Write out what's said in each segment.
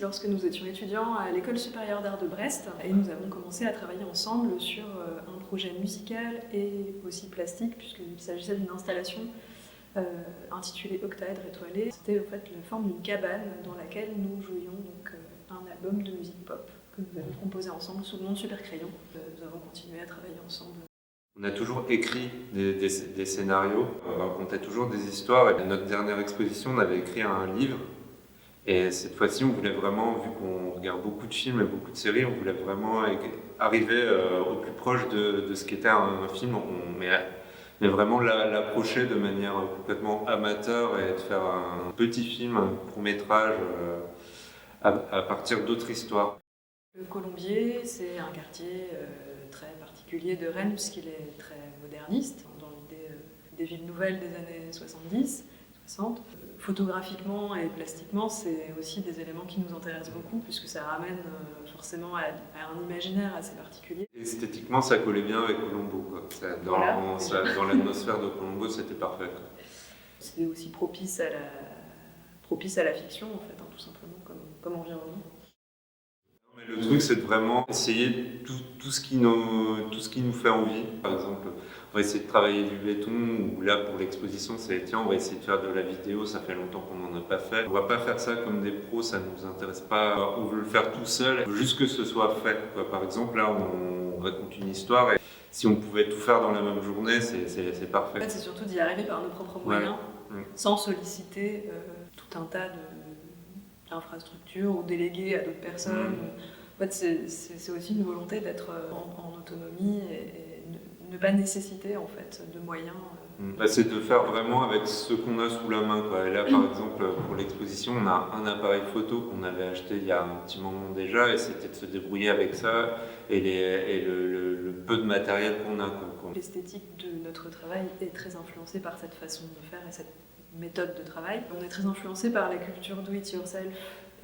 lorsque nous étions étudiants à l'École supérieure d'art de Brest et nous avons commencé à travailler ensemble sur un projet musical et aussi plastique puisqu'il s'agissait d'une installation intitulée Octaèdre étoilé. C'était en fait la forme d'une cabane dans laquelle nous jouions donc, un album de musique pop que nous avons composé ensemble sous le nom de Super Crayon. Nous avons continué à travailler ensemble. On a toujours écrit des scénarios, on racontait toujours des histoires. Et à notre dernière exposition, on avait écrit un livre. Et cette fois-ci, on voulait vraiment, vu qu'on regarde beaucoup de films et beaucoup de séries, on voulait vraiment arriver au plus proche de ce qu'était un film, mais vraiment l'approcher de manière complètement amateur et de faire un petit film, un court-métrage à partir d'autres histoires. Le Colombier, c'est un quartier très particulier de Rennes puisqu'il est très moderniste, dans l'idée des villes nouvelles des années 70, 60. Photographiquement et plastiquement, c'est aussi des éléments qui nous intéressent beaucoup puisque ça ramène forcément à un imaginaire assez particulier. Esthétiquement, ça collait bien avec Colombo, quoi. Dans l'atmosphère de Colombo, c'était parfait, quoi. C'est aussi propice à la fiction, en fait, hein, tout simplement, comme environnement. Mais le truc, c'est de vraiment essayer tout ce qui nous fait envie. Par exemple, on va essayer de travailler du béton, ou là, pour l'exposition, c'est tiens, on va essayer de faire de la vidéo, ça fait longtemps qu'on n'en a pas fait. On va pas faire ça comme des pros, ça ne nous intéresse pas. On veut le faire tout seul, on veut juste que ce soit fait, quoi. Par exemple, là, on raconte une histoire, et si on pouvait tout faire dans la même journée, c'est parfait. En fait, c'est surtout d'y arriver par nos propres moyens, sans solliciter tout un tas d'infrastructures ou déléguer à d'autres personnes. En fait, c'est aussi une volonté d'être en autonomie et ne pas nécessiter en fait, de moyens. C'est de faire vraiment avec ce qu'on a sous la main, quoi. Et là, par exemple, pour l'exposition, on a un appareil photo qu'on avait acheté il y a un petit moment déjà, et c'était de se débrouiller avec ça et le peu de matériel qu'on a, quoi. L'esthétique de notre travail est très influencée par cette façon de faire et cette méthode de travail. On est très influencé par la culture do it yourself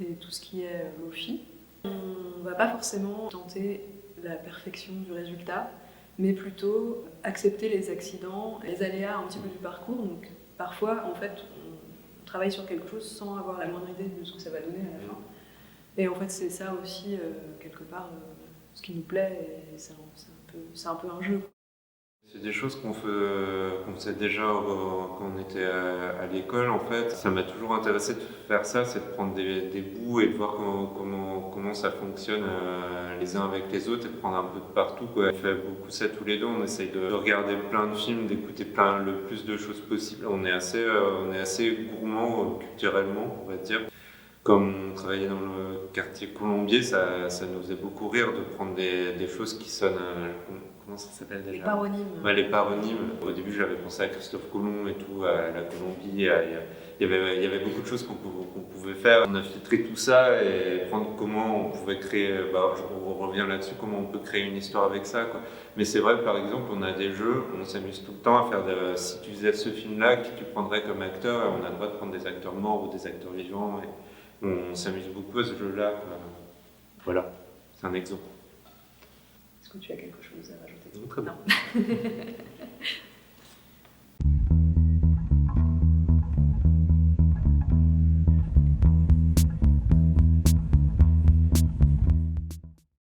et tout ce qui est lofi. On ne va pas forcément tenter la perfection du résultat, mais plutôt accepter les accidents, les aléas un petit peu du parcours. Donc parfois, en fait, on travaille sur quelque chose sans avoir la moindre idée de ce que ça va donner à la fin. Et en fait, c'est ça aussi, quelque part, ce qui nous plaît, et c'est un peu un jeu. C'est des choses qu'on faisait déjà quand on était à l'école, en fait. Ça m'a toujours intéressé de faire ça, c'est de prendre des bouts et de voir comment ça fonctionne les uns avec les autres et de prendre un peu de partout, quoi. On fait beaucoup ça tous les deux, on essaye de regarder plein de films, d'écouter le plus de choses possible. On est assez gourmand culturellement, on va dire. Comme on travaillait dans le quartier Colombier, ça nous faisait beaucoup rire de prendre des choses qui sonnent... comment ça s'appelle déjà ? Les paronymes. Ouais, les paronymes. Au début, j'avais pensé à Christophe Colomb et tout, à la Colombie. Il y avait beaucoup de choses qu'on pouvait faire. On a filtré tout ça et prendre comment on pouvait créer... on revient là-dessus, comment on peut créer une histoire avec ça, quoi. Mais c'est vrai, par exemple, on a des jeux, on s'amuse tout le temps à faire si tu faisais ce film-là, qui tu prendrais comme acteur, on a le droit de prendre des acteurs morts ou des acteurs vivants. On s'amuse beaucoup à ce jeu-là. Voilà, c'est un exemple. Est-ce que tu as quelque chose à rajouter ? Non, très bien.